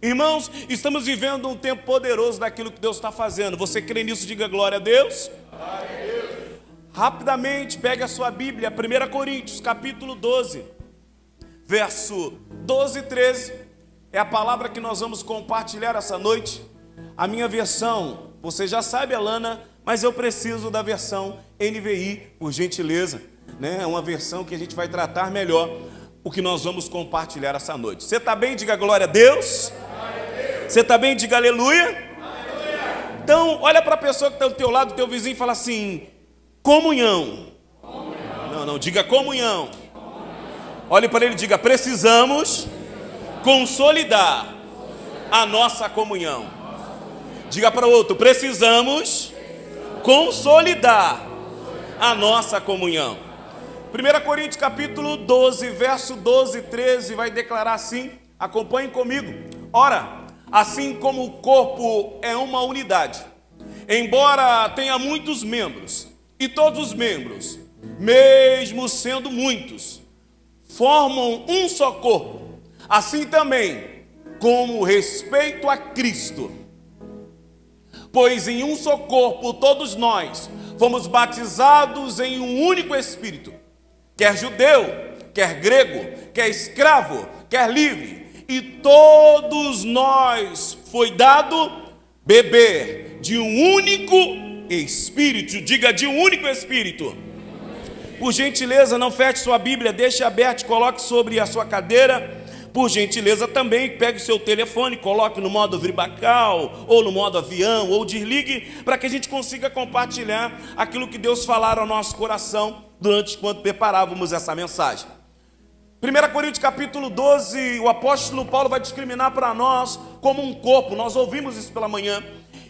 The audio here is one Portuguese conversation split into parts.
Irmãos, estamos vivendo um tempo poderoso daquilo que Deus está fazendo. Você crê nisso? Diga glória a Deus. Glória a Deus. Rapidamente, pegue a sua Bíblia, 1 Coríntios, capítulo 12, verso 12 e 13. É a palavra que nós vamos compartilhar essa noite. A minha versão, você já sabe, Alana, mas eu preciso da versão NVI, por gentileza. É uma versão que a gente vai tratar melhor o que nós vamos compartilhar essa noite. Você está bem? Diga glória a Deus. Você está bem? Diga aleluia. Aleluia. Então, olha para a pessoa que está do teu lado, do teu vizinho, e fala assim: comunhão. Não, diga comunhão. Olhe para ele e diga: precisamos consolidar a nossa comunhão. Diga para o outro: precisamos consolidar a nossa comunhão. 1 Coríntios capítulo 12, verso 12 e 13, vai declarar assim, acompanhem comigo. Ora, assim como o corpo é uma unidade, embora tenha muitos membros, e todos os membros, mesmo sendo muitos, formam um só corpo, assim também, como respeito a Cristo. Pois em um só corpo todos nós fomos batizados em um único Espírito, quer judeu, quer grego, quer escravo, quer livre, e todos nós foi dado beber de um único Espírito. Diga: de um único Espírito. Por gentileza, não feche sua Bíblia, deixe aberto, coloque sobre a sua cadeira. Por gentileza também, pegue o seu telefone, coloque no modo vibracal, ou no modo avião, ou desligue, para que a gente consiga compartilhar aquilo que Deus falar ao nosso coração durante quando preparávamos essa mensagem. 1 Coríntios capítulo 12, o apóstolo Paulo vai discriminar para nós como um corpo. Nós ouvimos isso pela manhã.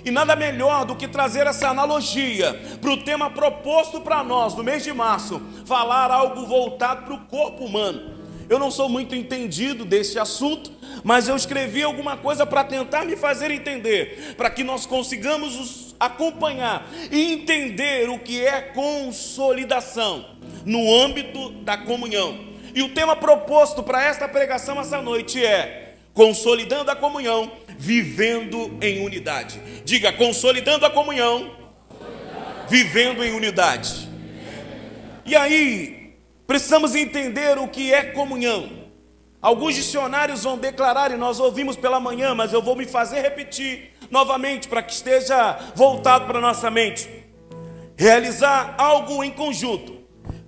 E nada melhor do que trazer essa analogia para o tema proposto para nós no mês de março, falar algo voltado para o corpo humano. Eu não sou muito entendido desse assunto, mas eu escrevi alguma coisa para tentar me fazer entender, para que nós consigamos nos acompanhar e entender o que é consolidação no âmbito da comunhão. E o tema proposto para esta pregação essa noite é consolidando a comunhão, vivendo em unidade. Diga: consolidando a comunhão, vivendo em unidade. E aí, precisamos entender o que é comunhão. Alguns dicionários vão declarar, e nós ouvimos pela manhã, mas eu vou me fazer repetir novamente para que esteja voltado para a nossa mente. Realizar algo em conjunto,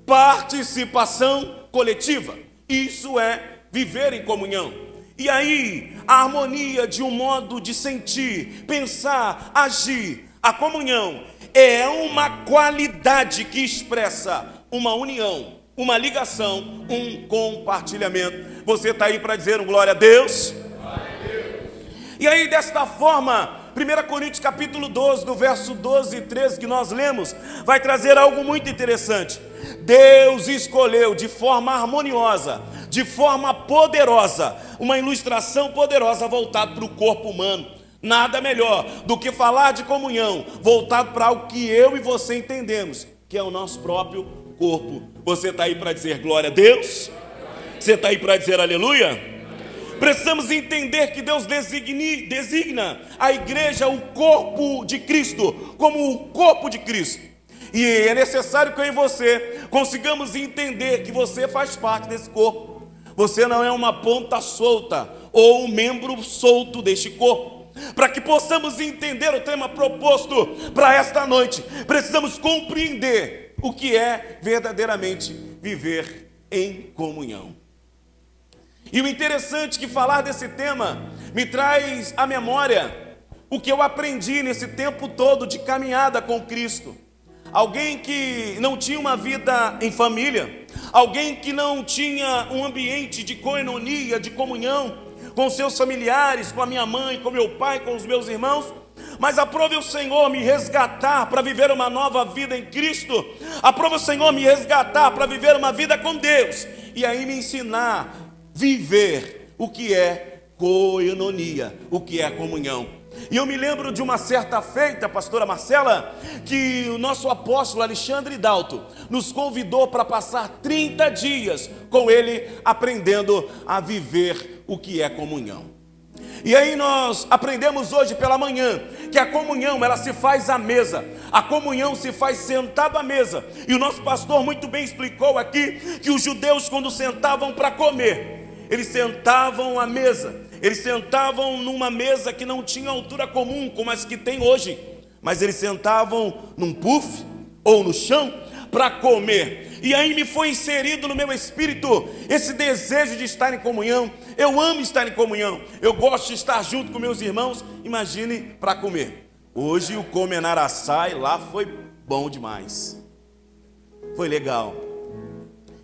participação coletiva, isso é viver em comunhão. E aí, a harmonia de um modo de sentir, pensar, agir. A comunhão é uma qualidade que expressa uma união, uma ligação, um compartilhamento. Você está aí para dizer um glória a Deus? Glória a Deus. E aí, desta forma, 1 Coríntios capítulo 12, do verso 12 e 13 que nós lemos, vai trazer algo muito interessante. Deus escolheu de forma harmoniosa, de forma poderosa, uma ilustração poderosa voltada para o corpo humano. Nada melhor do que falar de comunhão, voltado para algo que eu e você entendemos, que é o nosso próprio corpo. Você está aí para dizer glória a Deus? Você está aí para dizer aleluia? Precisamos entender que Deus designa a igreja, o corpo de Cristo, como o corpo de Cristo. E é necessário que eu e você consigamos entender que você faz parte desse corpo. Você não é uma ponta solta ou um membro solto deste corpo. Para que possamos entender o tema proposto para esta noite, precisamos compreender o que é verdadeiramente viver em comunhão. E o interessante é que falar desse tema me traz à memória o que eu aprendi nesse tempo todo de caminhada com Cristo. Alguém que não tinha uma vida em família, alguém que não tinha um ambiente de coenonia, de comunhão com seus familiares, com a minha mãe, com meu pai, com os meus irmãos. Mas aprove o Senhor me resgatar para viver uma nova vida em Cristo. Aprove o Senhor me resgatar para viver uma vida com Deus. E aí me ensinar a viver o que é coenonia, o que é comunhão. E eu me lembro de uma certa feita, pastora Marcela, que o nosso apóstolo Alexandre Dalto nos convidou para passar 30 dias com ele, aprendendo a viver o que é comunhão. E aí nós aprendemos hoje pela manhã que a comunhão, ela se faz à mesa. A comunhão se faz sentado à mesa. E o nosso pastor muito bem explicou aqui que os judeus, quando sentavam para comer, eles sentavam à mesa. Eles sentavam numa mesa que não tinha altura comum como as que tem hoje, mas eles sentavam num puff ou no chão para comer. E aí me foi inserido no meu espírito esse desejo de estar em comunhão. Eu amo estar em comunhão. Eu gosto de estar junto com meus irmãos. Imagine para comer. Hoje o Come na Araçá lá foi bom demais. Foi legal.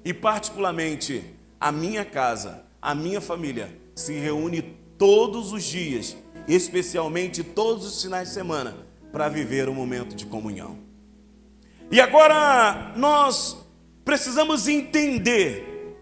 E particularmente a minha casa, a minha família se reúne todos os dias, especialmente todos os finais de semana, para viver um momento de comunhão. E agora nós precisamos entender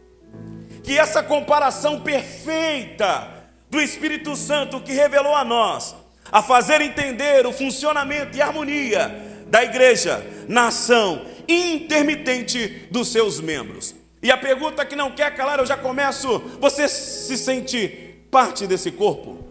que essa comparação perfeita do Espírito Santo que revelou a nós, a fazer entender o funcionamento e harmonia da igreja, nação intermitente dos seus membros. E a pergunta que não quer calar, eu já começo: você se sente parte desse corpo?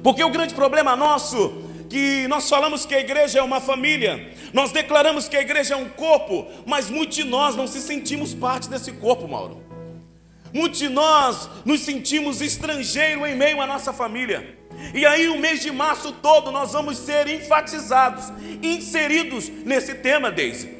Porque o grande problema nosso, que nós falamos que a igreja é uma família, nós declaramos que a igreja é um corpo, mas muitos de nós não se sentimos parte desse corpo, Mauro. Muitos de nós nos sentimos estrangeiros em meio à nossa família. E aí o mês de março todo nós vamos ser enfatizados, inseridos nesse tema, Deise.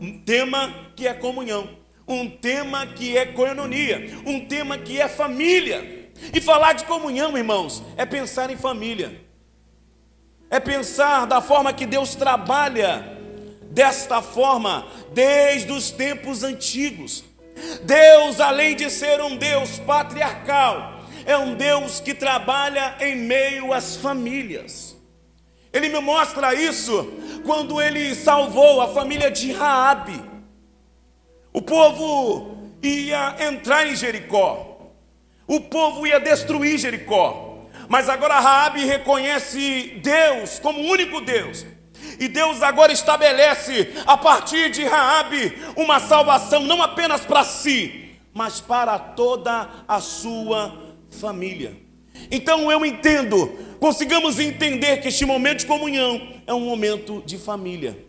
Um tema que é comunhão, um tema que é koinonia, um tema que é família. E falar de comunhão, irmãos, é pensar em família. É pensar da forma que Deus trabalha, desta forma, desde os tempos antigos. Deus, além de ser um Deus patriarcal, é um Deus que trabalha em meio às famílias. Ele me mostra isso quando ele salvou a família de Raabe. O povo ia entrar em Jericó. O povo ia destruir Jericó. Mas agora Raabe reconhece Deus como o único Deus. E Deus agora estabelece a partir de Raabe uma salvação não apenas para si, mas para toda a sua família. Então eu entendo, consigamos entender que este momento de comunhão é um momento de família.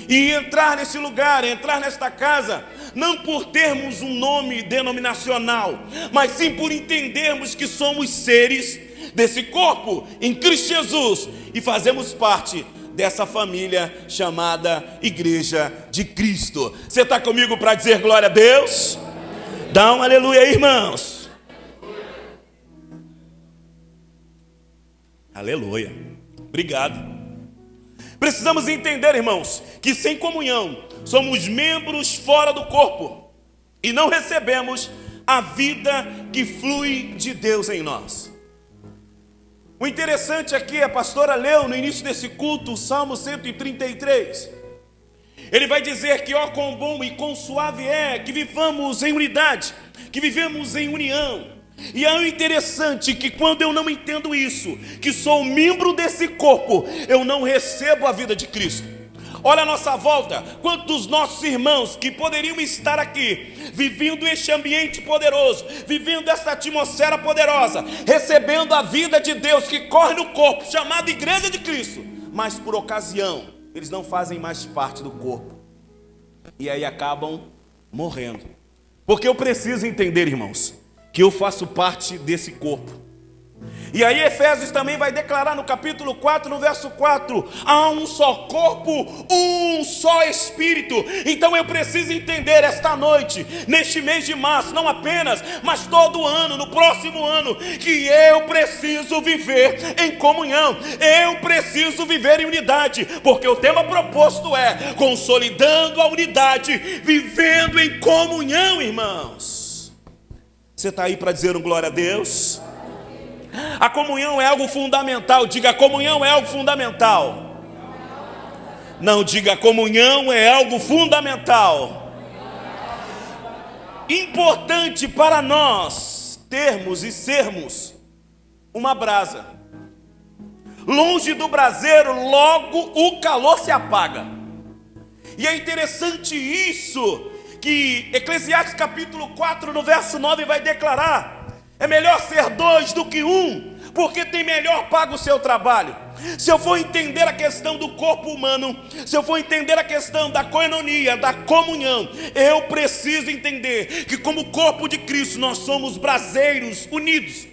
E entrar nesse lugar, entrar nesta casa, não por termos um nome denominacional, mas sim por entendermos que somos seres desse corpo em Cristo Jesus e fazemos parte dessa família chamada Igreja de Cristo. Você está comigo para dizer glória a Deus? Dá um aleluia aí, irmãos. Aleluia. Obrigado. Precisamos entender, irmãos, que sem comunhão somos membros fora do corpo e não recebemos a vida que flui de Deus em nós. O interessante aqui, a pastora leu no início desse culto o Salmo 133. Ele vai dizer que ó quão bom e quão suave é que vivamos em unidade, que vivemos em união. E é interessante que quando eu não entendo isso, que sou membro desse corpo, eu não recebo a vida de Cristo. Olha a nossa volta, quantos nossos irmãos que poderiam estar aqui, vivendo este ambiente poderoso, vivendo essa atmosfera poderosa, recebendo a vida de Deus que corre no corpo, chamado Igreja de Cristo, mas por ocasião, eles não fazem mais parte do corpo. E aí acabam morrendo. Porque eu preciso entender, irmãos, que eu faço parte desse corpo. E aí Efésios também vai declarar no capítulo 4, no verso 4, há um só corpo, um só Espírito. Então eu preciso entender esta noite, neste mês de março, não apenas, mas todo ano, no próximo ano, que eu preciso viver em comunhão, eu preciso viver em unidade, porque o tema proposto é consolidando a unidade, vivendo em comunhão, irmãos. Você está aí para dizer um glória a Deus? A comunhão é algo fundamental. Diga, a comunhão é algo fundamental. Não, diga, a comunhão é algo fundamental. Importante para nós termos e sermos uma brasa. Longe do braseiro, logo o calor se apaga. E é interessante isso, que Eclesiastes capítulo 4, no verso 9, vai declarar: é melhor ser dois do que um, porque tem melhor pago o seu trabalho. Se eu for entender a questão do corpo humano, se eu for entender a questão da koinonia, da comunhão, eu preciso entender que como corpo de Cristo nós somos braseiros unidos.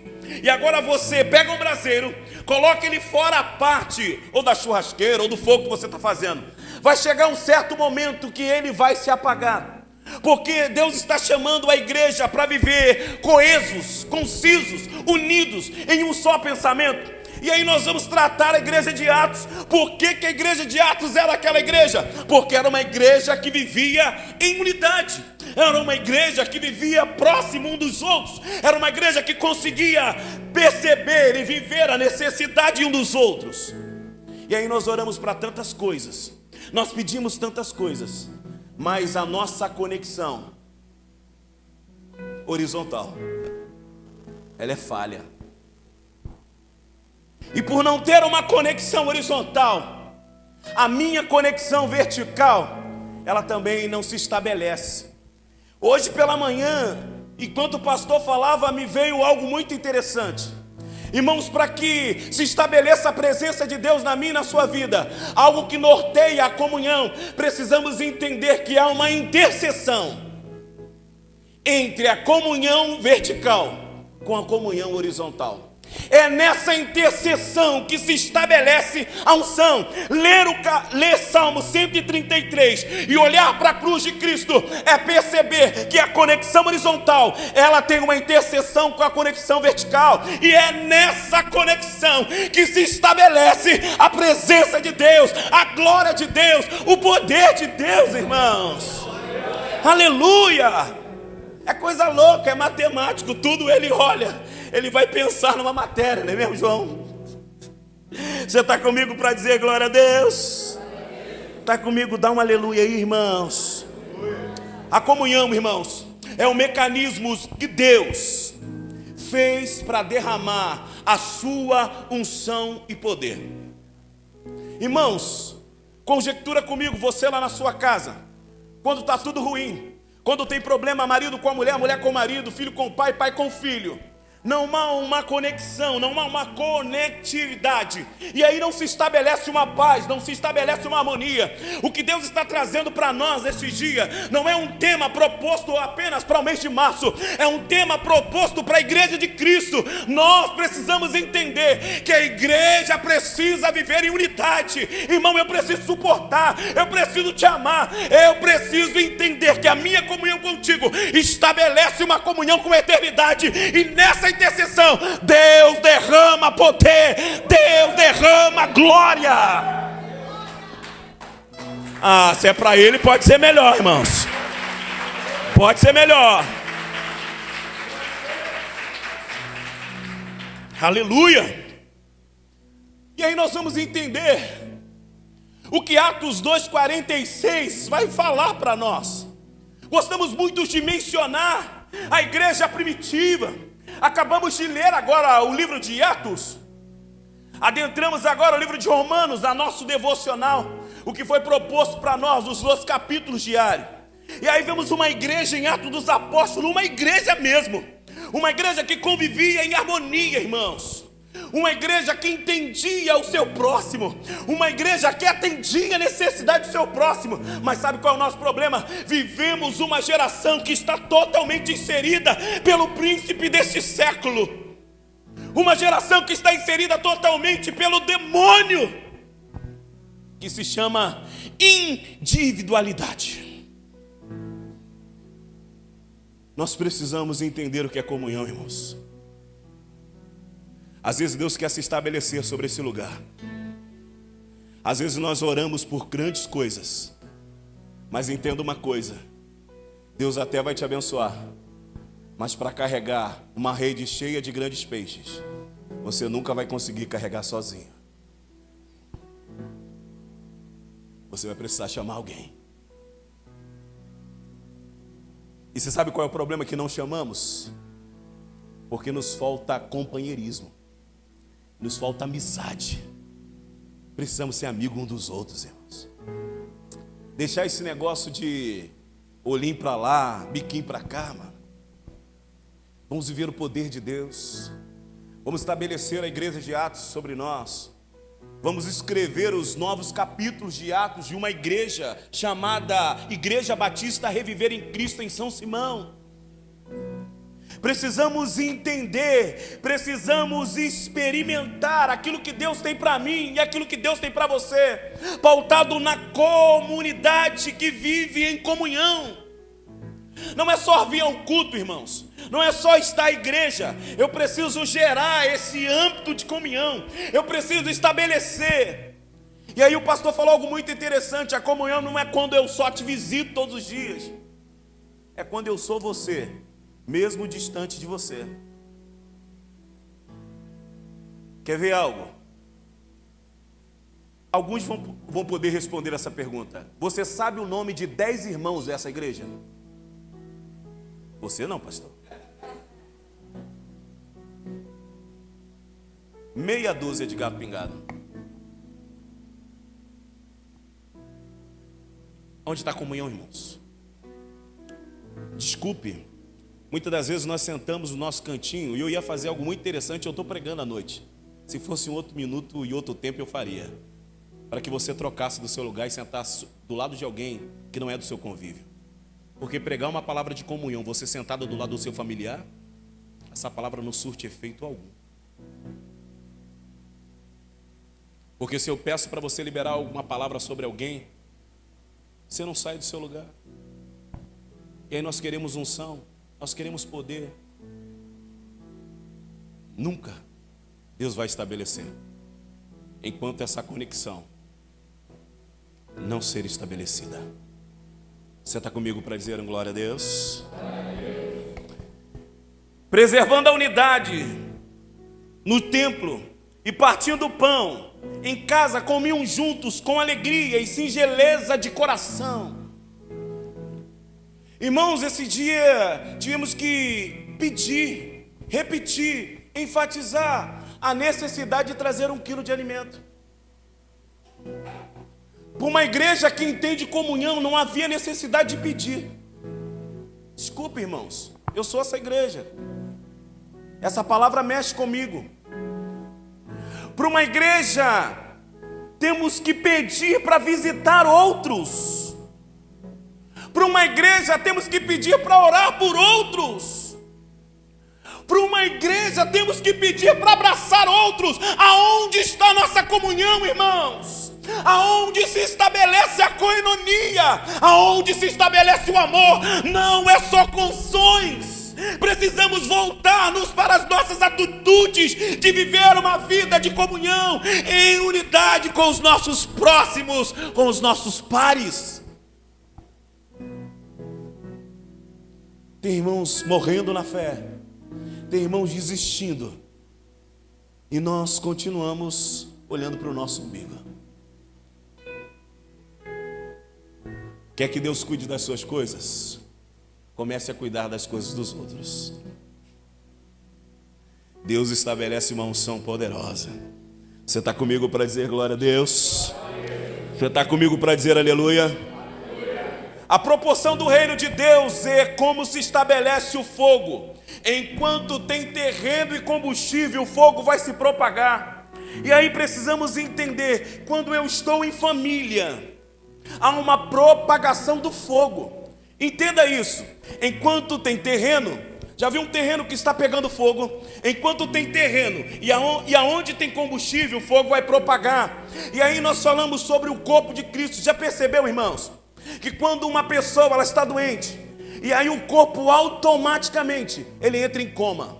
E agora você pega um braseiro, coloca ele fora a parte, ou da churrasqueira, ou do fogo que você está fazendo. Vai chegar um certo momento que ele vai se apagar, porque Deus está chamando a igreja para viver coesos, concisos, unidos em um só pensamento. E aí nós vamos tratar a igreja de Atos. Por que a igreja de Atos era aquela igreja? Porque era uma igreja que vivia em unidade. Era uma igreja que vivia próximo um dos outros. Era uma igreja que conseguia perceber e viver a necessidade um dos outros. E aí nós oramos para tantas coisas, nós pedimos tantas coisas, mas a nossa conexão horizontal, ela é falha. E por não ter uma conexão horizontal, a minha conexão vertical, ela também não se estabelece. Hoje pela manhã, enquanto o pastor falava, me veio algo muito interessante. Irmãos, para que se estabeleça a presença de Deus na minha e na sua vida, algo que norteia a comunhão, precisamos entender que há uma interseção entre a comunhão vertical com a comunhão horizontal. É nessa interseção que se estabelece a unção. Ler Salmo 133 e olhar para a cruz de Cristo é perceber que a conexão horizontal, ela tem uma interseção com a conexão vertical. E é nessa conexão que se estabelece a presença de Deus, a glória de Deus, o poder de Deus, irmãos. Aleluia! É coisa louca, é matemático, tudo ele olha, ele vai pensar numa matéria, não é mesmo, João? Você está comigo para dizer glória a Deus? Está comigo? Dá um aleluia aí, irmãos. A comunhão, irmãos, é um mecanismo que Deus fez para derramar a sua unção e poder. Irmãos, conjectura comigo, você lá na sua casa, quando está tudo ruim, quando tem problema, marido com a mulher, mulher com o marido, filho com o pai, pai com o filho, não há uma conexão, não há uma conectividade, e aí não se estabelece uma paz, não se estabelece uma harmonia. O que Deus está trazendo para nós esses dias não é um tema proposto apenas para o mês de março, é um tema proposto para a igreja de Cristo. Nós precisamos entender que a igreja precisa viver em unidade. Irmão, eu preciso suportar, eu preciso te amar, eu preciso entender que a minha comunhão contigo estabelece uma comunhão com a eternidade, e nessa intercessão Deus derrama poder, Deus derrama glória. Ah, se é para ele, pode ser melhor, irmãos. Pode ser melhor. Aleluia. E aí nós vamos entender o que Atos 2,46 vai falar para nós. Gostamos muito de mencionar a igreja primitiva. Acabamos de ler agora o livro de Atos. Adentramos agora o livro de Romanos, a nosso devocional, o que foi proposto para nós nos 2 capítulos diários. E aí vemos uma igreja em Atos dos Apóstolos, uma igreja mesmo, uma igreja que convivia em harmonia, irmãos. Uma igreja que entendia o seu próximo, uma igreja que atendia a necessidade do seu próximo. Mas sabe qual é o nosso problema? Vivemos uma geração que está totalmente inserida pelo príncipe deste século, uma geração que está inserida totalmente pelo demônio, que se chama individualidade. Nós precisamos entender o que é comunhão, irmãos. Às vezes Deus quer se estabelecer sobre esse lugar. Às vezes nós oramos por grandes coisas, mas entenda uma coisa: Deus até vai te abençoar, mas para carregar uma rede cheia de grandes peixes, você nunca vai conseguir carregar sozinho. Você vai precisar chamar alguém. E você sabe qual é o problema que não chamamos? Porque nos falta companheirismo, nos falta amizade. Precisamos ser amigos um dos outros, irmãos. Deixar esse negócio de olhinho para lá, biquinho para cá, mano. Vamos viver o poder de Deus. Vamos estabelecer a igreja de Atos sobre nós. Vamos escrever os novos capítulos de Atos de uma igreja chamada Igreja Batista Reviver em Cristo em São Simão. Precisamos entender, precisamos experimentar aquilo que Deus tem para mim e aquilo que Deus tem para você, pautado na comunidade que vive em comunhão. Não é só vir ao culto, irmãos, não é só estar à igreja. Eu preciso gerar esse âmbito de comunhão, eu preciso estabelecer. E aí o pastor falou algo muito interessante: a comunhão não é quando eu só te visito todos os dias, é quando eu sou você, mesmo distante de você. Quer ver algo? Alguns vão poder responder essa pergunta. Você sabe o nome de 10 irmãos dessa igreja? Você não, pastor. Meia dúzia de gato pingado. Onde está a comunhão, irmãos? Desculpe, muitas das vezes nós sentamos no nosso cantinho, e eu ia fazer algo muito interessante, eu estou pregando à noite. Se fosse em outro minuto e outro tempo eu faria, para que você trocasse do seu lugar e sentasse do lado de alguém que não é do seu convívio. Porque pregar uma palavra de comunhão, você sentado do lado do seu familiar, essa palavra não surte efeito algum. Porque se eu peço para você liberar alguma palavra sobre alguém, você não sai do seu lugar. E aí nós queremos unção, nós queremos poder. Nunca Deus vai estabelecer enquanto essa conexão não ser estabelecida. Você está comigo para dizer glória a Deus? Preservando a unidade no templo e partindo o pão, em casa comiam juntos com alegria e singeleza de coração. Irmãos, esse dia tivemos que pedir, repetir, enfatizar a necessidade de trazer 1 quilo de alimento. Para uma igreja que entende comunhão, não havia necessidade de pedir. Desculpe, irmãos, eu sou essa igreja. Essa palavra mexe comigo. Para uma igreja, temos que pedir para visitar outros. Para uma igreja, temos que pedir para orar por outros. Para uma igreja, temos que pedir para abraçar outros. Aonde está a nossa comunhão, irmãos? Aonde se estabelece a coinonia, aonde se estabelece o amor, não é só com sonhos. Precisamos voltar-nos para as nossas atitudes de viver uma vida de comunhão, em unidade com os nossos próximos, com os nossos pares. Tem irmãos morrendo na fé, tem irmãos desistindo, e nós continuamos olhando para o nosso umbigo. Quer que Deus cuide das suas coisas? Comece a cuidar das coisas dos outros. Deus estabelece uma unção poderosa. Você está comigo para dizer glória a Deus? Você está comigo para dizer aleluia? A proporção do reino de Deus é como se estabelece o fogo. Enquanto tem terreno e combustível, o fogo vai se propagar. E aí precisamos entender, quando eu estou em família, há uma propagação do fogo. Entenda isso. Enquanto tem terreno, já viu um terreno que está pegando fogo? Enquanto tem terreno e aonde tem combustível, o fogo vai propagar. E aí nós falamos sobre o corpo de Cristo. Já percebeu, irmãos? Que quando uma pessoa ela está doente, e aí o corpo automaticamente ele entra em coma.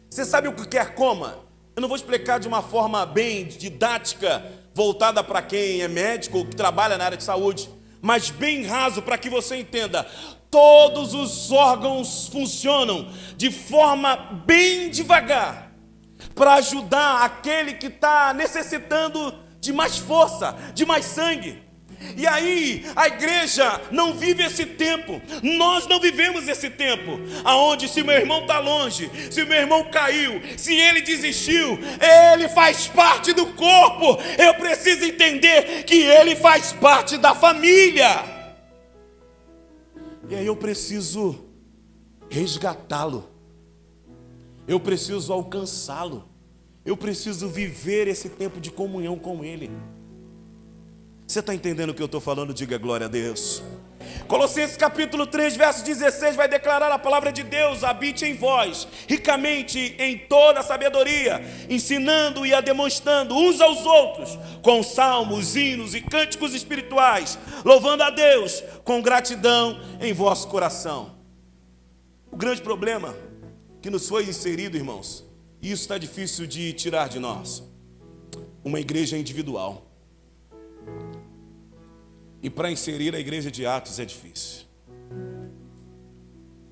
Você sabe o que é coma? Eu não vou explicar de uma forma bem didática, voltada para quem é médico ou que trabalha na área de saúde, mas bem raso para que você entenda. Todos os órgãos funcionam de forma bem devagar para ajudar aquele que está necessitando de mais força, de mais sangue. E aí a igreja não vive esse tempo, nós não vivemos esse tempo, aonde se meu irmão está longe, se meu irmão caiu, se ele desistiu, ele faz parte do corpo. Eu preciso entender que ele faz parte da família. E aí eu preciso resgatá-lo. Eu preciso alcançá-lo. Eu preciso viver esse tempo de comunhão com Ele. Você está entendendo o que eu estou falando? Diga glória a Deus. Colossenses capítulo 3, verso 16, vai declarar a palavra de Deus: habite em vós, ricamente em toda a sabedoria, ensinando e demonstrando uns aos outros, com salmos, hinos e cânticos espirituais, louvando a Deus com gratidão em vosso coração. O grande problema que nos foi inserido, irmãos, e isso está difícil de tirar de nós, uma igreja individual. E para inserir a igreja de Atos é difícil.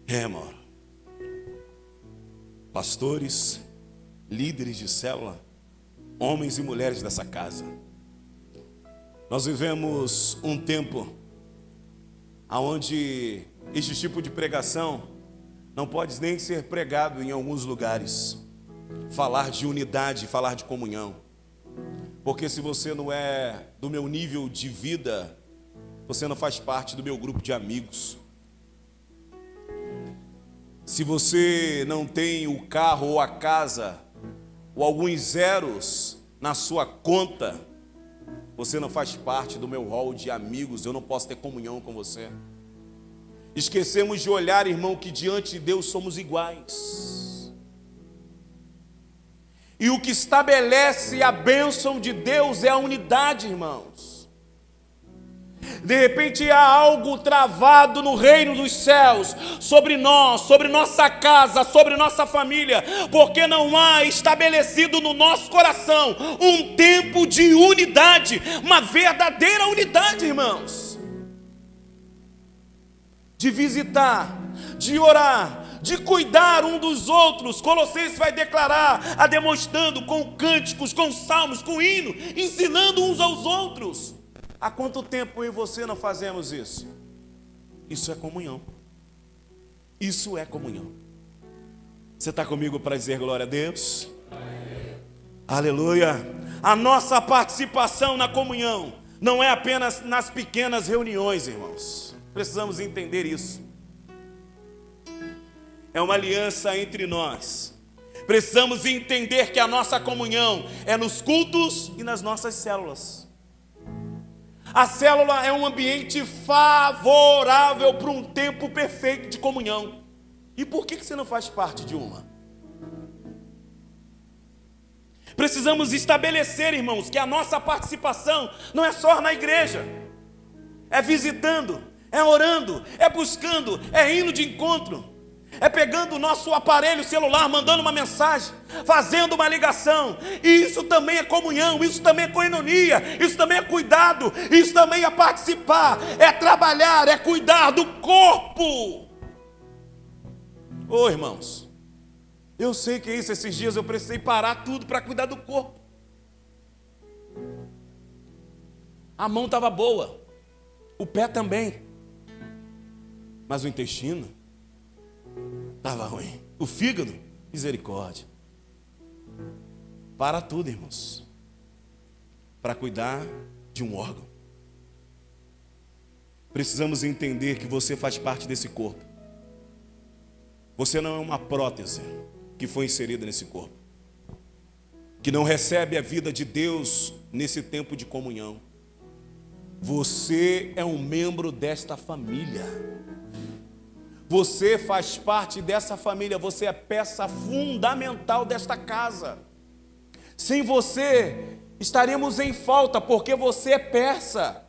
Mano. Pastores, líderes de célula, homens e mulheres dessa casa. Nós vivemos um tempo onde este tipo de pregação não pode nem ser pregado em alguns lugares. Falar de unidade, falar de comunhão. Porque se você não é do meu nível de vida, você não faz parte do meu grupo de amigos. Se você não tem o carro ou a casa, ou alguns zeros na sua conta, você não faz parte do meu hall de amigos, eu não posso ter comunhão com você. Esquecemos de olhar, irmão, que diante de Deus somos iguais. E o que estabelece a bênção de Deus é a unidade, irmãos. De repente há algo travado no reino dos céus, sobre nós, sobre nossa casa, sobre nossa família, porque não há estabelecido no nosso coração um tempo de unidade, uma verdadeira unidade, irmãos. De visitar, de orar, de cuidar um dos outros. Colossenses vai declarar, demonstrando com cânticos, com salmos, com hino, ensinando uns aos outros. Há quanto tempo eu e você não fazemos isso? Isso é comunhão. Isso é comunhão. Você está comigo para dizer glória a Deus? Amém. Aleluia. A nossa participação na comunhão não é apenas nas pequenas reuniões, irmãos. Precisamos entender isso. É uma aliança entre nós. Precisamos entender que a nossa comunhão é nos cultos e nas nossas células. A célula é um ambiente favorável para um tempo perfeito de comunhão. E por que você não faz parte de uma? Precisamos estabelecer, irmãos, que a nossa participação não é só na igreja. É visitando, é orando, é buscando, é indo de encontro. É pegando o nosso aparelho celular, mandando uma mensagem, fazendo uma ligação. E isso também é comunhão, isso também é koinonia, isso também é cuidado, isso também é participar, é trabalhar, é cuidar do corpo. Ô irmãos, eu sei que isso, esses dias eu precisei parar tudo para cuidar do corpo. A mão estava boa, o pé também, mas o intestino estava ruim. O fígado, misericórdia. Para tudo, irmãos, para cuidar de um órgão. Precisamos entender que você faz parte desse corpo. Você não é uma prótese que foi inserida nesse corpo, que não recebe a vida de Deus nesse tempo de comunhão. Você é um membro desta família. Você faz parte dessa família, você é peça fundamental desta casa. Sem você, estaremos em falta, porque você é peça.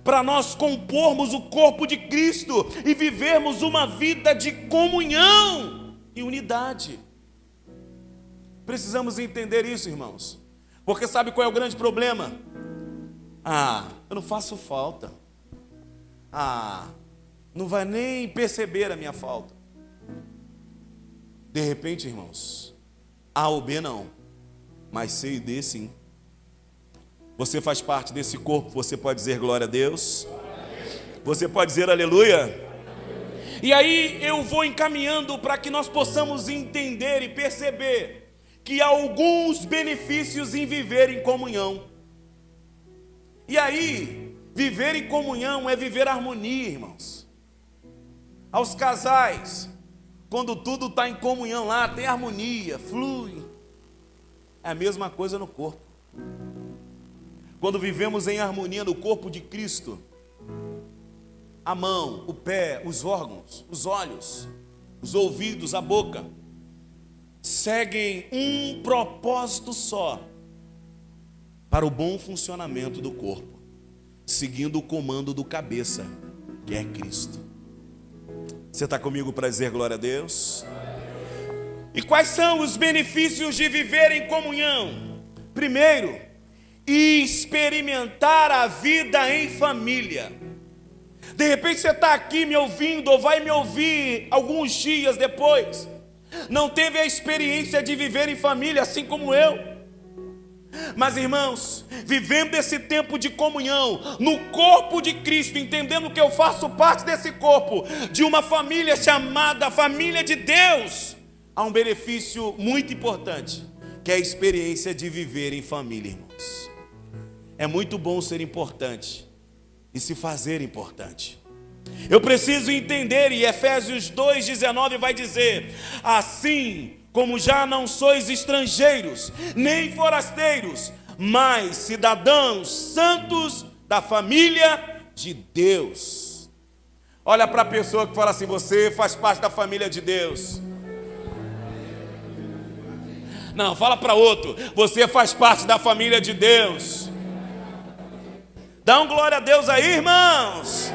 Para nós compormos o corpo de Cristo e vivermos uma vida de comunhão e unidade. Precisamos entender isso, irmãos. Porque sabe qual é o grande problema? Eu não faço falta. Não vai nem perceber a minha falta. De repente, irmãos, A ou B não, mas C e D sim. Você faz parte desse corpo, você pode dizer glória a Deus? Você pode dizer aleluia? E aí eu vou encaminhando para que nós possamos entender e perceber que há alguns benefícios em viver em comunhão. E aí, viver em comunhão é viver harmonia, irmãos. Aos casais, quando tudo está em comunhão lá, tem harmonia, flui. É a mesma coisa no corpo. Quando vivemos em harmonia no corpo de Cristo, a mão, o pé, os órgãos, os olhos, os ouvidos, a boca, seguem um propósito só para o bom funcionamento do corpo, seguindo o comando do cabeça, que é Cristo. Você está comigo para dizer glória a Deus? E quais são os benefícios de viver em comunhão? Primeiro, experimentar a vida em família. De repente você está aqui me ouvindo, ou vai me ouvir alguns dias depois, não teve a experiência de viver em família, assim como eu. Mas irmãos, vivendo esse tempo de comunhão no corpo de Cristo, entendendo que eu faço parte desse corpo, de uma família chamada família de Deus, há um benefício muito importante, que é a experiência de viver em família, irmãos. É muito bom ser importante e se fazer importante. Eu preciso entender, e Efésios 2,19 vai dizer: assim como já não sois estrangeiros, nem forasteiros, mas cidadãos santos da família de Deus. Olha para a pessoa que fala assim: você faz parte da família de Deus. Não, fala para outro: você faz parte da família de Deus. Dá um glória a Deus aí, irmãos.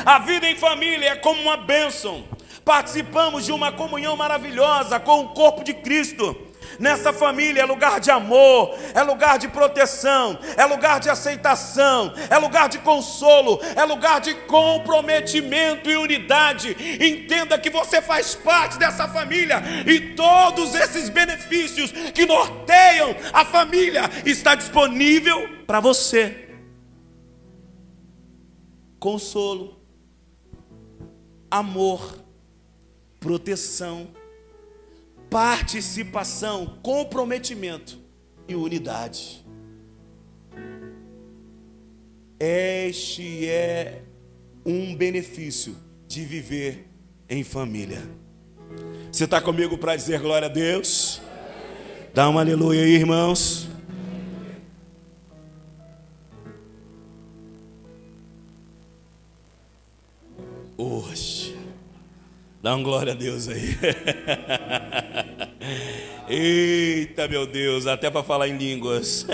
A vida em família é como uma bênção. Participamos de uma comunhão maravilhosa com o corpo de Cristo. Nessa família é lugar de amor, é lugar de proteção, é lugar de aceitação, é lugar de consolo, é lugar de comprometimento e unidade. Entenda que você faz parte dessa família e todos esses benefícios que norteiam a família está disponível para você. Consolo, amor, proteção, participação, comprometimento e unidade. Este é um benefício de viver em família. Você está comigo para dizer glória a Deus? Dá um aleluia aí, irmãos. Hoje, dá um glória a Deus aí. Eita, meu Deus, até para falar em línguas.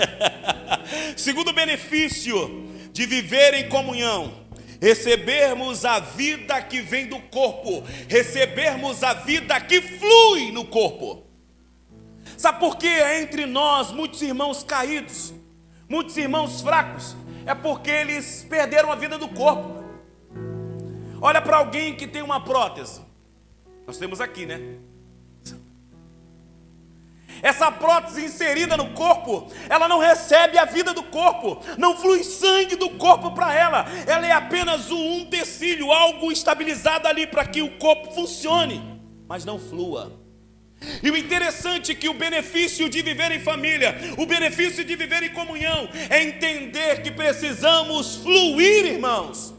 Segundo benefício de viver em comunhão: recebermos a vida que vem do corpo, recebermos a vida que flui no corpo. Sabe por que entre nós muitos irmãos caídos, muitos irmãos fracos? É porque eles perderam a vida do corpo. Olha para alguém que tem uma prótese. Nós temos aqui, né? Essa prótese inserida no corpo, ela não recebe a vida do corpo, não flui sangue do corpo para ela. Ela é apenas um utensílio, algo estabilizado ali para que o corpo funcione, mas não flua. E o interessante é que o benefício de viver em família, o benefício de viver em comunhão, é entender que precisamos fluir, irmãos.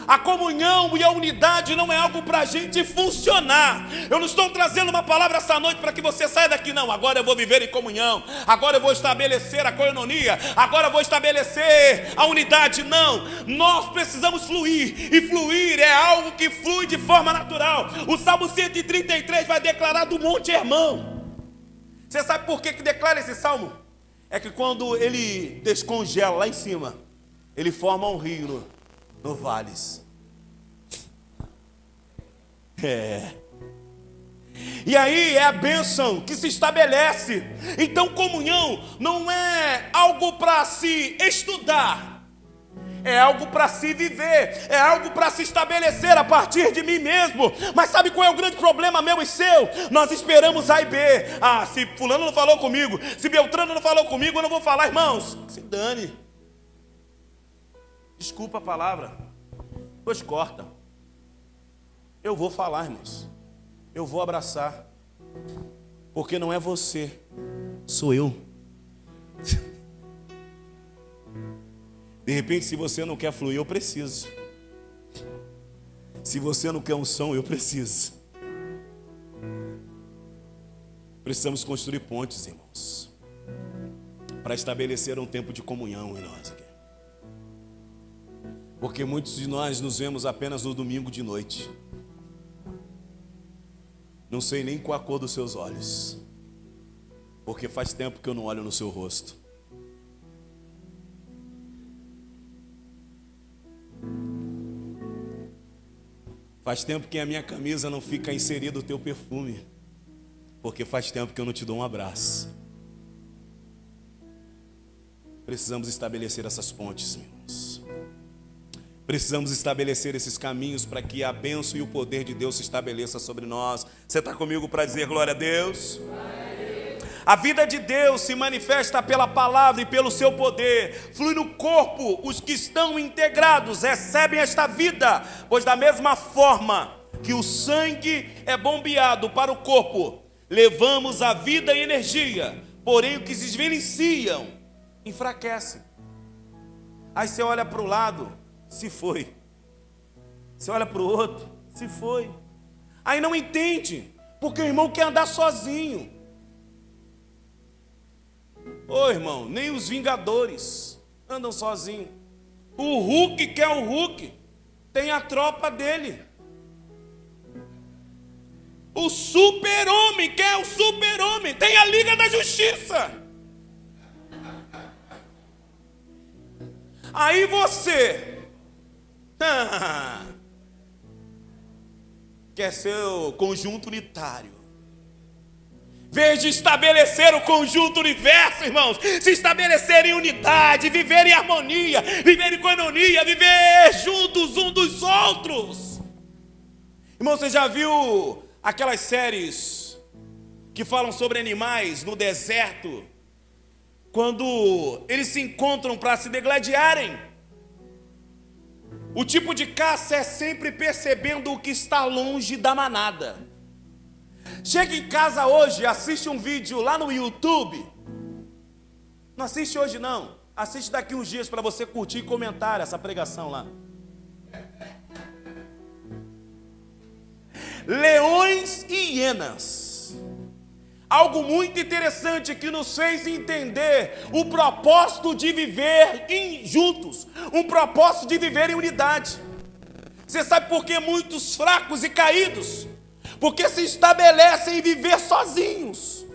A comunhão e a unidade não é algo para a gente funcionar. Eu não estou trazendo uma palavra essa noite para que você saia daqui, não. Agora eu vou viver em comunhão, agora eu vou estabelecer a coinonia, agora eu vou estabelecer a unidade. Não, nós precisamos fluir, e fluir é algo que flui de forma natural. O Salmo 133 vai declarar do Monte Hermão. Você sabe por que declara esse salmo? É que quando ele descongela lá em cima, ele forma um rio no vales. E aí é a bênção que se estabelece. Então comunhão não é algo para se estudar, é algo para se viver, é algo para se estabelecer a partir de mim mesmo. Mas sabe qual é o grande problema meu e seu? Nós esperamos A e B. Ah, se fulano não falou comigo, se Beltrano não falou comigo, eu não vou falar. Irmãos, se dane. Desculpa a palavra, pois corta. Eu vou falar, irmãos. Eu vou abraçar. Porque não é você, sou eu. De repente, se você não quer fluir, eu preciso. Se você não quer unção, eu preciso. Precisamos construir pontes, irmãos, para estabelecer um tempo de comunhão em nós aqui. Porque muitos de nós nos vemos apenas no domingo de noite. Não sei nem qual a cor dos seus olhos, porque faz tempo que eu não olho no seu rosto. Faz tempo que a minha camisa não fica inserida o teu perfume, porque faz tempo que eu não te dou um abraço. Precisamos estabelecer essas pontes, irmãos. Precisamos estabelecer esses caminhos para que a bênção e o poder de Deus se estabeleça sobre nós. Você está comigo para dizer glória a Deus? A vida de Deus se manifesta pela palavra e pelo seu poder. Flui no corpo, os que estão integrados recebem esta vida, pois da mesma forma que o sangue é bombeado para o corpo, levamos a vida e energia, porém o que se desvenciam enfraquece. Aí você olha para o lado, se foi. Você olha para o outro, se foi. Aí não entende, porque o irmão quer andar sozinho. Ô irmão, nem os Vingadores andam sozinhos. O Hulk quer o Hulk, tem a tropa dele. O Super-Homem quer o Super-Homem, tem a Liga da Justiça. Aí você quer ser o conjunto unitário. Em vez de estabelecer o conjunto universo, irmãos, se estabelecer em unidade, viver em harmonia, viver em coinonia, viver juntos uns dos outros. Irmão, você já viu aquelas séries que falam sobre animais no deserto, quando eles se encontram para se degladiarem? O tipo de caça é sempre percebendo o que está longe da manada. Chega em casa hoje, assiste um vídeo lá no YouTube. Não assiste hoje não, assiste daqui uns dias para você curtir e comentar essa pregação lá. Leões e hienas. Algo muito interessante que nos fez entender o propósito de viver juntos, um propósito de viver em unidade. Você sabe por que muitos fracos e caídos? Porque se estabelecem em viver sozinhos.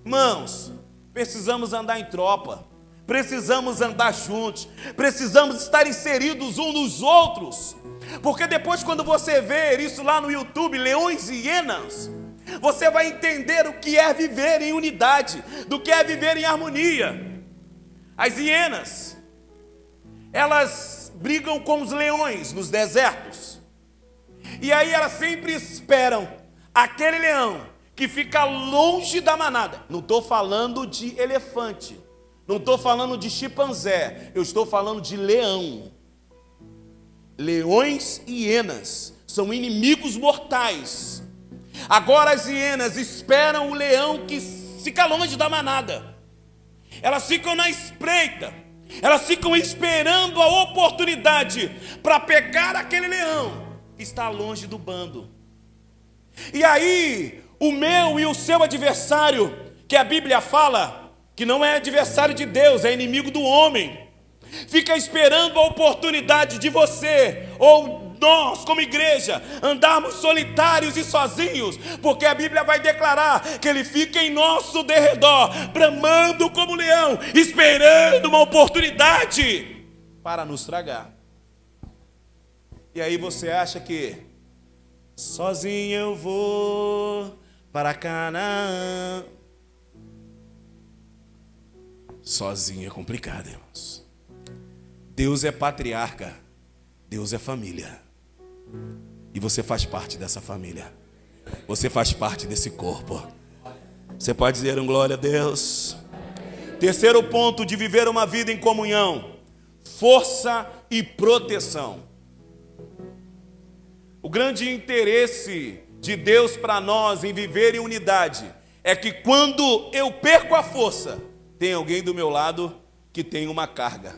Irmãos, precisamos andar em tropa, precisamos andar juntos, precisamos estar inseridos uns nos outros. Porque depois, quando você ver isso lá no YouTube, leões e hienas, você vai entender o que é viver em unidade, do que é viver em harmonia. As hienas, elas brigam com os leões nos desertos. E aí elas sempre esperam aquele leão que fica longe da manada. Não estou falando de elefante, não estou falando de chimpanzé, eu estou falando de leão. Leões e hienas são inimigos mortais. Agora as hienas esperam o leão que fica longe da manada. Elas ficam na espreita, elas ficam esperando a oportunidade para pegar aquele leão que está longe do bando. E aí, o meu e o seu adversário, que a Bíblia fala que não é adversário de Deus, é inimigo do homem, fica esperando a oportunidade de você, ou nós como igreja, andarmos solitários e sozinhos, porque a Bíblia vai declarar que ele fica em nosso derredor, bramando como leão, esperando uma oportunidade para nos tragar. E aí você acha que sozinho eu vou para Canaã. Sozinho é complicado, irmãos. Deus é patriarca, Deus é família. E você faz parte dessa família. Você faz parte desse corpo. Você pode dizer um glória a Deus. Terceiro ponto de viver uma vida em comunhão: força e proteção. O grande interesse de Deus para nós em viver em unidade é que quando eu perco a força, tem alguém do meu lado que tem uma carga.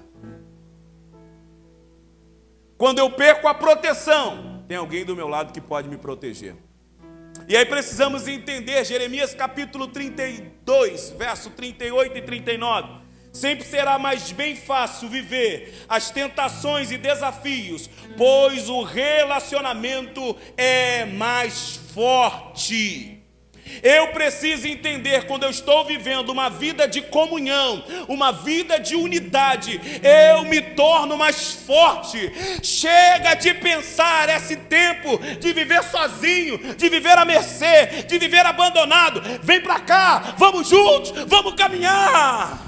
Quando eu perco a proteção, tem alguém do meu lado que pode me proteger. E aí precisamos entender Jeremias capítulo 32, verso 38 e 39. Sempre será mais bem fácil viver as tentações e desafios, pois o relacionamento é mais forte. Eu preciso entender, quando eu estou vivendo uma vida de comunhão, uma vida de unidade, eu me torno mais forte. Chega de pensar esse tempo de viver sozinho, de viver à mercê, de viver abandonado. Vem para cá, vamos juntos, vamos caminhar.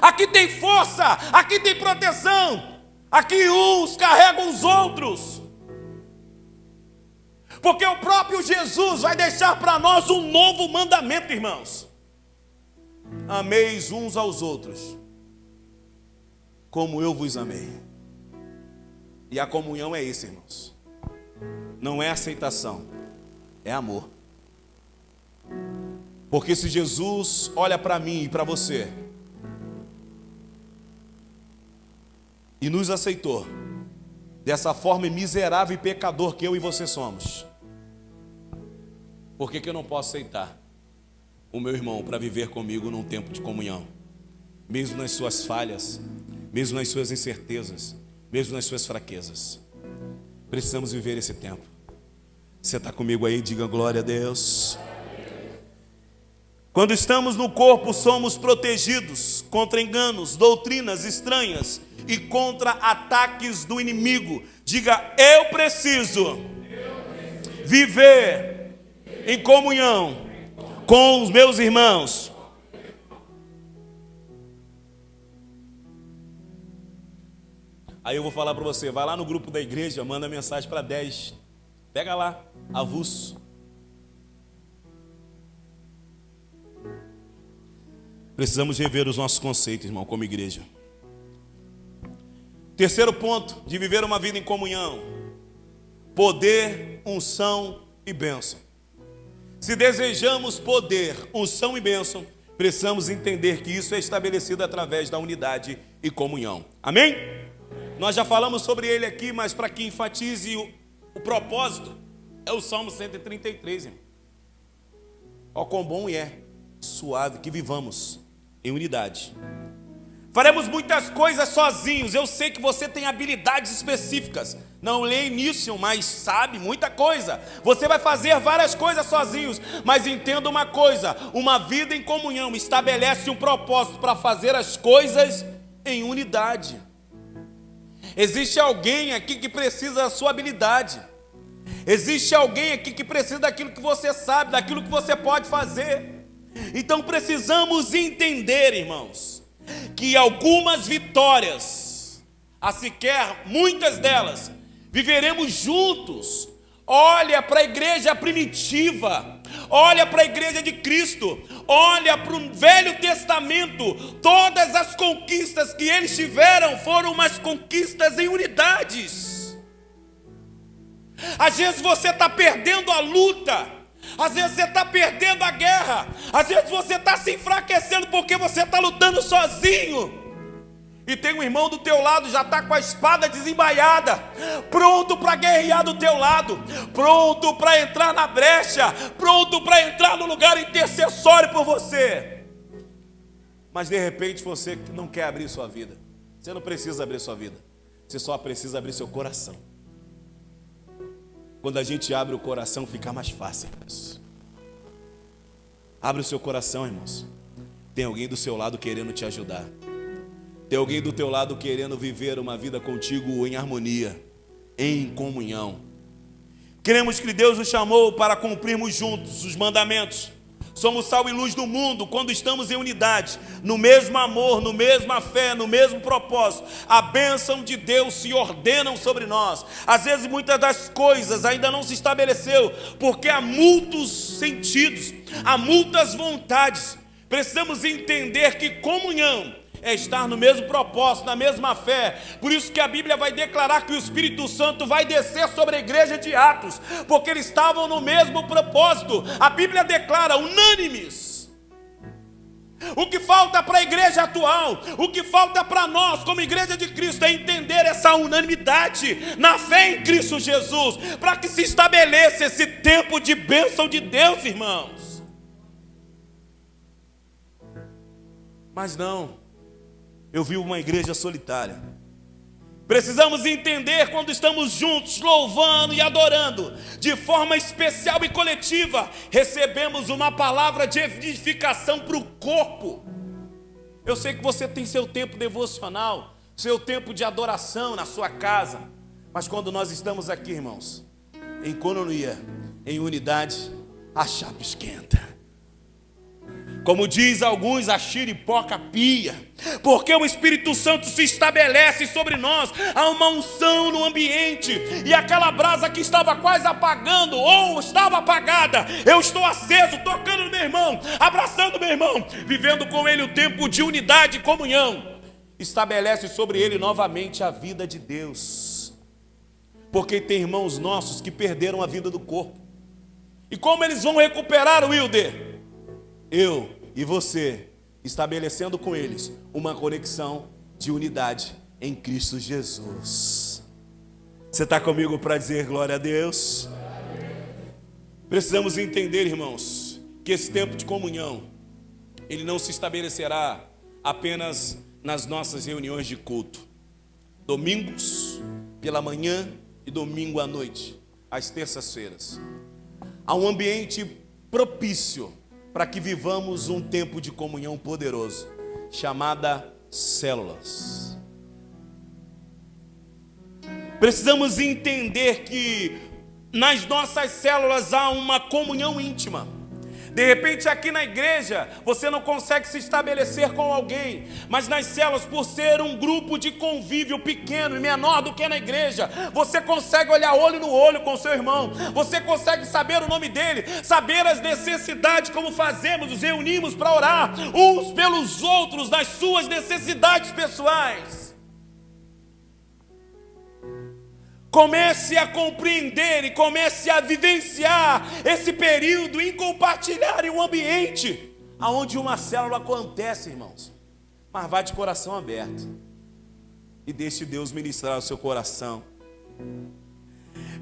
Aqui tem força, aqui tem proteção, aqui uns carregam os outros. Porque o próprio Jesus vai deixar para nós um novo mandamento, irmãos. Ameis uns aos outros, como eu vos amei. E a comunhão é isso, irmãos. Não é aceitação, é amor. Porque se Jesus olha para mim e para você e nos aceitou dessa forma miserável e pecador que eu e você somos, por que eu não posso aceitar o meu irmão para viver comigo num tempo de comunhão? Mesmo nas suas falhas, mesmo nas suas incertezas, mesmo nas suas fraquezas. Precisamos viver esse tempo. Você está comigo aí? Diga glória a Deus. Quando estamos no corpo, somos protegidos contra enganos, doutrinas estranhas e contra ataques do inimigo. Diga, eu preciso viver em comunhão com os meus irmãos. Aí eu vou falar para você, vai lá no grupo da igreja, manda mensagem para 10. Pega lá, avulso. Precisamos rever os nossos conceitos, irmão, como igreja. Terceiro ponto de viver uma vida em comunhão: poder, unção e bênção. Se desejamos poder, unção e bênção, precisamos entender que isso é estabelecido através da unidade e comunhão. Amém? Nós já falamos sobre ele aqui, mas para que enfatize o propósito, é o Salmo 133, irmão. Ó, quão bom e é suave que vivamos em unidade. Faremos muitas coisas sozinhos. Eu sei que você tem habilidades específicas. Não lê início, mas sabe muita coisa. Você vai fazer várias coisas sozinhos. Mas entenda uma coisa: uma vida em comunhão estabelece um propósito para fazer as coisas em unidade. Existe alguém aqui que precisa da sua habilidade. Existe alguém aqui que precisa daquilo que você sabe, daquilo que você pode fazer. Então precisamos entender, irmãos, que algumas vitórias, a sequer muitas delas, viveremos juntos. Olha para a igreja primitiva, olha para a igreja de Cristo, olha para o Velho Testamento. Todas as conquistas que eles tiveram foram umas conquistas em unidades. Às vezes você está perdendo a luta, às vezes você está perdendo a guerra, às vezes você está se enfraquecendo porque você está lutando sozinho. E tem um irmão do teu lado, já está com a espada desembaiada, pronto para guerrear do teu lado, pronto para entrar na brecha, pronto para entrar no lugar intercessório por você. Mas de repente você não quer abrir sua vida. Você não precisa abrir sua vida, você só precisa abrir seu coração. Quando a gente abre o coração, fica mais fácil, irmãos. Abre o seu coração, irmãos. Tem alguém do seu lado querendo te ajudar. Tem alguém do teu lado querendo viver uma vida contigo em harmonia, em comunhão. Cremos que Deus nos chamou para cumprirmos juntos os mandamentos. Somos sal e luz do mundo quando estamos em unidade, no mesmo amor, no mesma fé, no mesmo propósito. A bênção de Deus se ordenam sobre nós. Às vezes muitas das coisas ainda não se estabeleceu, porque há muitos sentidos, há muitas vontades. Precisamos entender que comunhão é estar no mesmo propósito, na mesma fé. Por isso que a Bíblia vai declarar que o Espírito Santo vai descer sobre a igreja de Atos, porque eles estavam no mesmo propósito. A Bíblia declara unânimes. O que falta para a igreja atual, o que falta para nós como igreja de Cristo é entender essa unanimidade na fé em Cristo Jesus, para que se estabeleça esse tempo de bênção de Deus, irmãos. Mas não, eu vi uma igreja solitária. Precisamos entender quando estamos juntos, louvando e adorando, de forma especial e coletiva, recebemos uma palavra de edificação para o corpo. Eu sei que você tem seu tempo devocional, seu tempo de adoração na sua casa, mas quando nós estamos aqui, irmãos, em coinonia, em unidade, a chapa esquenta. Como diz alguns, a chiripoca pia, porque o Espírito Santo se estabelece sobre nós, há uma unção no ambiente, e aquela brasa que estava quase apagando, ou estava apagada, eu estou aceso, tocando no meu irmão, abraçando meu irmão, vivendo com ele o tempo de unidade e comunhão, estabelece sobre ele novamente a vida de Deus, porque tem irmãos nossos que perderam a vida do corpo, e como eles vão recuperar, Wilder? Eu e você, estabelecendo com eles uma conexão de unidade em Cristo Jesus. Você está comigo para dizer glória a Deus? Precisamos entender, irmãos, que esse tempo de comunhão, ele não se estabelecerá apenas nas nossas reuniões de culto. Domingos pela manhã e domingo à noite, às terças-feiras. Há um ambiente propício para que vivamos um tempo de comunhão poderoso, chamada células. Precisamos entender que nas nossas células há uma comunhão íntima. De repente aqui na igreja você não consegue se estabelecer com alguém, mas nas células, por ser um grupo de convívio pequeno e menor do que na igreja, você consegue olhar olho no olho com seu irmão, você consegue saber o nome dele, saber as necessidades, como fazemos, nos reunimos para orar uns pelos outros nas suas necessidades pessoais. Comece a compreender e comece a vivenciar esse período em compartilhar em um ambiente onde uma célula acontece, irmãos. Mas vá de coração aberto e deixe Deus ministrar o seu coração.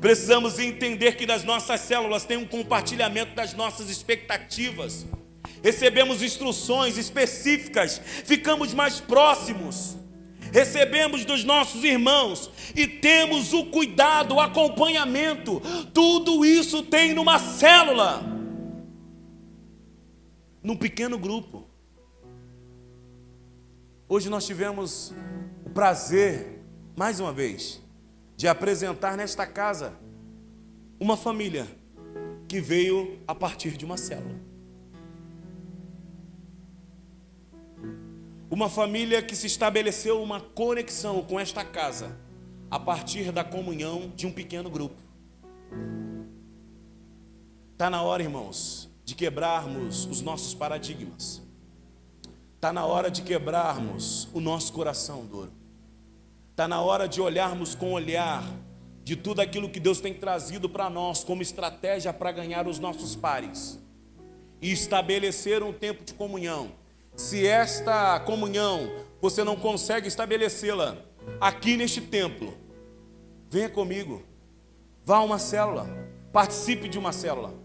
Precisamos entender que nas nossas células tem um compartilhamento das nossas expectativas. Recebemos instruções específicas, ficamos mais próximos. Recebemos dos nossos irmãos e temos o cuidado, o acompanhamento. Tudo isso tem numa célula, num pequeno grupo. Hoje nós tivemos o prazer, mais uma vez, de apresentar nesta casa uma família que veio a partir de uma célula. Uma família que se estabeleceu uma conexão com esta casa a partir da comunhão de um pequeno grupo. Está na hora, irmãos, de quebrarmos os nossos paradigmas. Está na hora de quebrarmos o nosso coração duro. Está na hora de olharmos com o olhar de tudo aquilo que Deus tem trazido para nós como estratégia para ganhar os nossos pares e estabelecer um tempo de comunhão. Se esta comunhão você não consegue estabelecê-la aqui neste templo, venha comigo, vá a uma célula, participe de uma célula.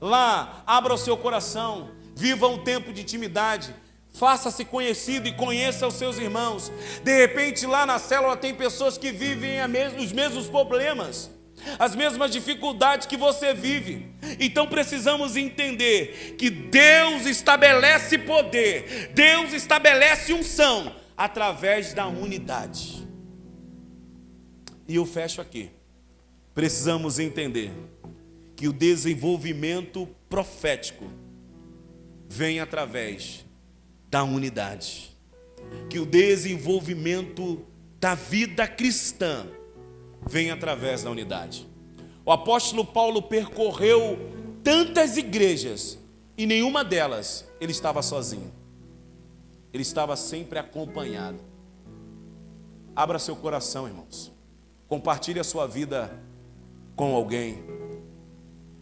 Lá, abra o seu coração, viva um tempo de intimidade, faça-se conhecido e conheça os seus irmãos. De repente lá na célula tem pessoas que vivem os mesmos problemas, as mesmas dificuldades que você vive. Então precisamos entender que Deus estabelece poder, Deus estabelece unção através da unidade. E eu fecho aqui. Precisamos entender que o desenvolvimento profético vem através da unidade, que o desenvolvimento da vida cristã vem através da unidade. O apóstolo Paulo percorreu tantas igrejas e nenhuma delas ele estava sozinho. Ele estava sempre acompanhado. Abra seu coração, irmãos. Compartilhe a sua vida com alguém.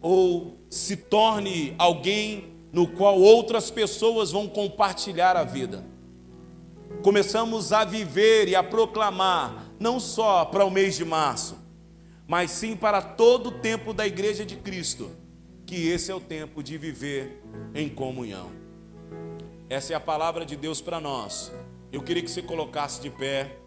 Ou se torne alguém no qual outras pessoas vão compartilhar a vida. Começamos a viver e a proclamar, não só para o mês de março, mas sim para todo o tempo da Igreja de Cristo, que esse é o tempo de viver em comunhão. Essa é a palavra de Deus para nós. Eu queria que você colocasse de pé.